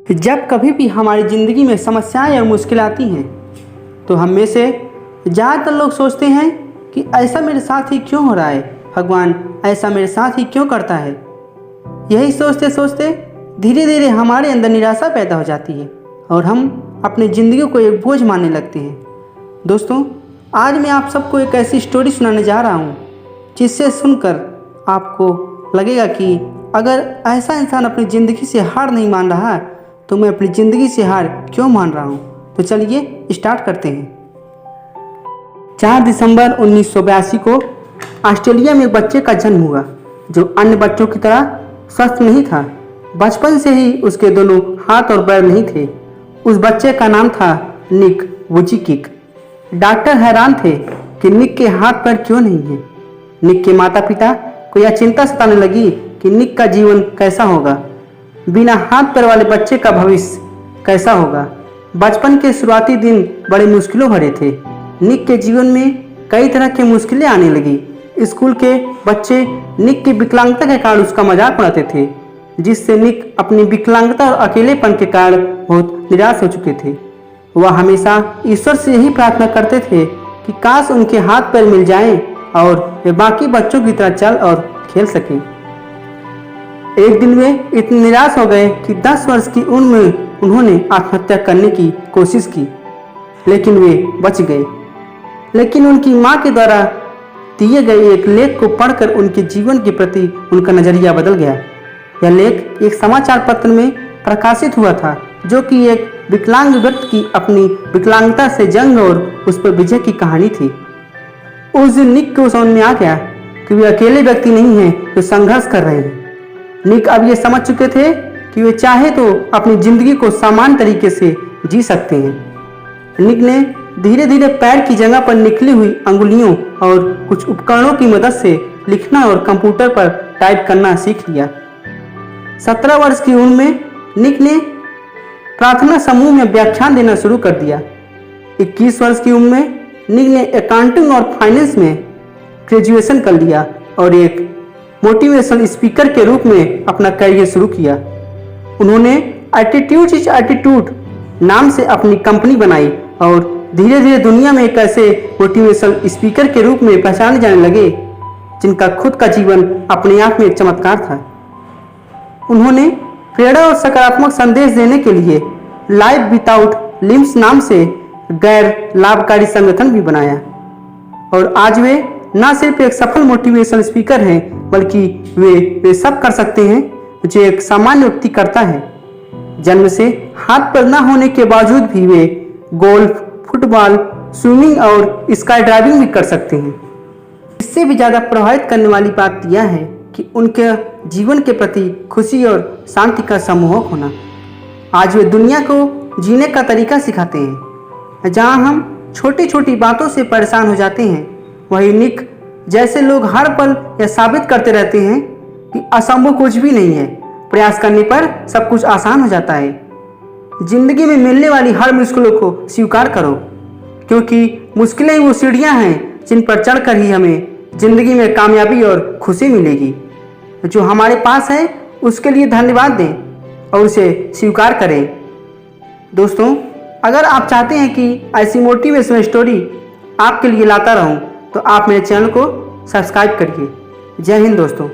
जब कभी भी हमारी ज़िंदगी में समस्याएं और मुश्किल आती हैं तो हम में से ज़्यादातर लोग सोचते हैं कि ऐसा मेरे साथ ही क्यों हो रहा है, भगवान ऐसा मेरे साथ ही क्यों करता है। यही सोचते सोचते धीरे धीरे हमारे अंदर निराशा पैदा हो जाती है और हम अपनी ज़िंदगी को एक बोझ मानने लगते हैं। दोस्तों, आज मैं आप सबको एक ऐसी स्टोरी सुनाने जा रहा हूँ जिससे सुनकर आपको लगेगा कि अगर ऐसा इंसान अपनी ज़िंदगी से हार नहीं मान रहा तो मैं अपनी ज़िंदगी से हार क्यों मान रहा हूँ। तो चलिए स्टार्ट करते हैं। 4 दिसंबर 1982 को ऑस्ट्रेलिया में एक बच्चे का जन्म हुआ जो अन्य बच्चों की तरह स्वस्थ नहीं था। बचपन से ही उसके दोनों हाथ और पैर नहीं थे। उस बच्चे का नाम था निक वुचिकिक। डॉक्टर हैरान थे कि निक के हाथ पैर क्यों नहीं हैं। निक के माता पिता को यह चिंता सताने लगी कि निक का जीवन कैसा होगा, बिना हाथ पैर वाले बच्चे का भविष्य कैसा होगा। बचपन के शुरुआती दिन बड़े मुश्किलों भरे थे। निक के जीवन में कई तरह की मुश्किलें आने लगी। स्कूल के बच्चे निक की विकलांगता के कारण उसका मजाक उड़ाते थे, जिससे निक अपनी विकलांगता और अकेलेपन के कारण बहुत निराश हो चुके थे। वह हमेशा ईश्वर से यही प्रार्थना करते थे कि काश उनके हाथ पैर मिल जाएं और वे बाकी बच्चों की तरह चल और खेल सकें। एक दिन वे इतने निराश हो गए कि 10 वर्ष की उम्र में उन्होंने आत्महत्या करने की कोशिश की, लेकिन वे बच गए। लेकिन उनकी मां के द्वारा दिए गए एक लेख को पढ़कर उनके जीवन के प्रति उनका नजरिया बदल गया। यह लेख एक समाचार पत्र में प्रकाशित हुआ था, जो कि एक विकलांग व्यक्ति की अपनी विकलांगता से जंग और उस पर विजय की कहानी थी। उस दिन निक को समझ में आ गया कि वे अकेले व्यक्ति नहीं हैं जो संघर्ष कर रहे हैं। निक अब ये समझ चुके थे कि वे चाहे तो अपनी जिंदगी को समान तरीके से जी सकते हैं। निक ने धीरे धीरे पैर की जगह पर निकली हुई अंगुलियों और कुछ उपकरणों की मदद से लिखना और कंप्यूटर पर टाइप करना सीख लिया। 17 वर्ष की उम्र में निक ने प्रार्थना समूह में व्याख्यान देना शुरू कर दिया। 21 वर्ष की उम्र में निक ने अकाउंटिंग और फाइनेंस में ग्रेजुएशन कर लिया और एक मोटिवेशनल स्पीकर के रूप में अपना करियर शुरू किया। उन्होंने एटीट्यूड इज एटीट्यूड नाम से अपनी कंपनी बनाई और धीरे धीरे दुनिया में एक ऐसे मोटिवेशनल स्पीकर के रूप में पहचाने जाने लगे जिनका खुद का जीवन अपने आप में एक चमत्कार था। उन्होंने प्रेरणा और सकारात्मक संदेश देने के लिए लाइफ विदाउट लिम्स नाम से गैर लाभकारी संगठन भी बनाया और आज वे न सिर्फ एक सफल मोटिवेशनल स्पीकर हैं बल्कि वे सब कर सकते हैं जो एक सामान्य व्यक्ति करता है। जन्म से हाथ पैर न होने के बावजूद भी वे गोल्फ, फुटबॉल, स्विमिंग और स्काई ड्राइविंग भी कर सकते हैं। इससे भी ज़्यादा प्रभावित करने वाली बात यह है कि उनके जीवन के प्रति खुशी और शांति का सम्मोहक होना। आज वे दुनिया को जीने का तरीका सिखाते हैं। जहाँ हम छोटी छोटी बातों से परेशान हो जाते हैं, वही निक जैसे लोग हर पल यह साबित करते रहते हैं कि असंभव कुछ भी नहीं है, प्रयास करने पर सब कुछ आसान हो जाता है। जिंदगी में मिलने वाली हर मुश्किलों को स्वीकार करो, क्योंकि मुश्किलें वो सीढ़ियां हैं जिन पर चढ़कर ही हमें जिंदगी में कामयाबी और खुशी मिलेगी। जो हमारे पास है उसके लिए धन्यवाद दें और उसे स्वीकार करें। दोस्तों, अगर आप चाहते हैं कि ऐसी मोटिवेशनल स्टोरी आपके लिए लाता रहूं तो आप मेरे चैनल को सब्सक्राइब करिए। जय हिंद दोस्तों।